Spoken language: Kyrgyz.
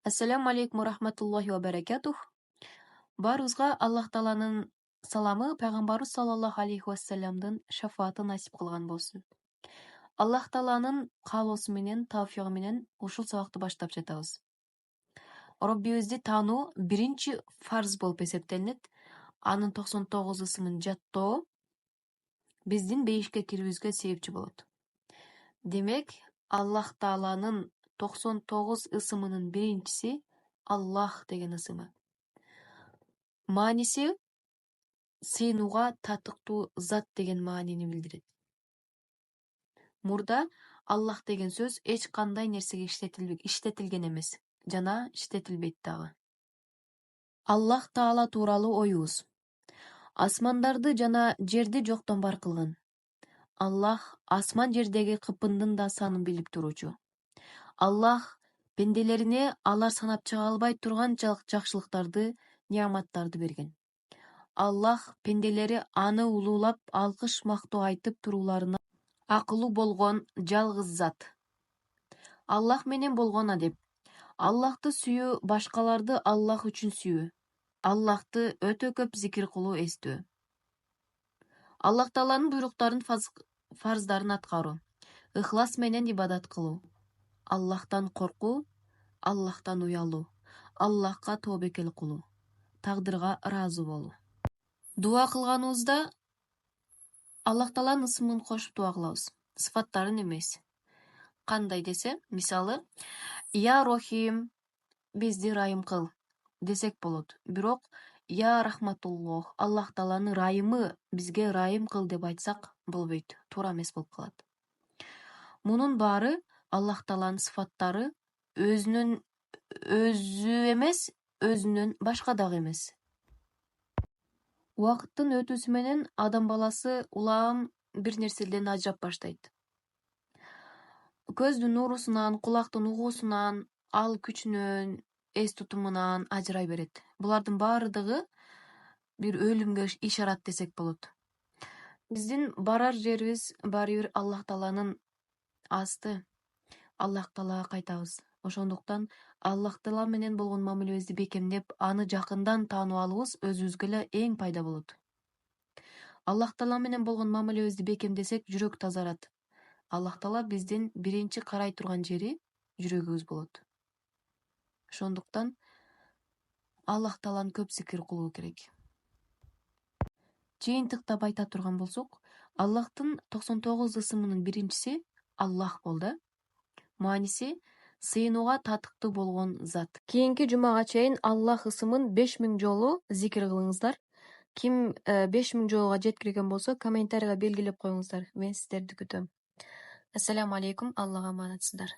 Ассаламу алейкум рахматуллахи ва баракатух. Барыбызга Аллах Тааланын саламы Пайгамбарыбыз саллаллаху алейхи вассаламдын шафааты насип кылган болсун. Аллах Тааланын каалоосу менен, тавфигы менен ушул сабакты баштап жатабыз. Роббибизди таануу биринчи фарз болуп эсептелинет. Анын 99 ысымын жаттоо биздин бейишке кирүүбүзгө себепчи болот. Демек, Аллах Тааланын 99 ысымынын биринчиси Аллах деген ысымы. Мааниси сыйынууга татыктуу зат деген маанини билдирет. Мурда Аллах деген сөз эч кандай нерсеге иштетилген эмес жана иштетилбейт дагы. Аллах Таала тууралуу оюбуз. Асмандарды жана жерди жоктон бар кылган. Аллах асман жердеги кыпындын да санын билип туруучу. Аллах пенделерине алар санап чыга албай турганчалык жакшылыктарды, неаматтарды берген. Аллах пенделери аны улуулап, алкыш мактоо айтып турууларына акылуу болгон жалгыз зат. Аллах менен болгон адеп. Аллахты сүйүү башкаларды Аллах үчүн сүйүү. Аллахты өтө көп зикир кылуу, эстөө. Аллах Тааланын буйруктарын, фарздарын аткаруу. Ыхлас менен ибадат кылуу. Аллахтан коркуу, Аллахтан уялуу. Аллахка тобокел кылуу. Тагдырга ыраазы болуу. Дуа кылганыбызда Аллах Тааланын ысымын кошуп дуа кылабыз. Сыфаттарын эмес. Кандай десе, мисалы, Я Рохим, бизди райым кыл десек болот. Бирок Я Рахматуллох, Аллах Тааланын райымы, бизге райым кыл деп айтсак болбойт. Туура эмес болуп калат. Мунун баары Аллах Тааланын сыфаттары өзүнүн өзү эмес, өзүнөн башка дагы эмес. Убакыттын өтүүсү менен адам баласы улам бир нерселерден ажырап баштайт. Көздүн нуурусунан, кулактын угуусунан, ал күчүнөн, эс тутумунан ажырай берет. Булардын баардыгы бир өлүмгө ишарат десек болот. Биздин барар жерибиз баары бир Аллах Тааланын асты. Аллах Таалага кайтабыз. Ошондуктан Аллах Таала менен болгон мамилебизди бекемдеп, аны жакындан таануу алыбыз өзүбүзгө эле эң пайда болот. Аллах Таала менен болгон мамилебизди бекемдесек, жүрөк тазарат. Аллах Таала биздин биринчи карай турган жери жүрөгүбүз болот. Ошондуктан Аллах Тааланы көп зикир кылуу керек. Жыйынтыктап айта турган болсок, Аллахтын 99 ысымынын биринчиси Аллах болду. Мааниси сыйынууга татыктуу болгон зат. Кийинки жумага чейин Аллах ысымын 5000 жолу зикир кылыңыздар. Ким 5000 жолуга жеткирген болсо, комментарийга белгилеп коюңуздар. Мен сиздерди күтөм. Ассаламу алейкум, Аллага аманатсыздар.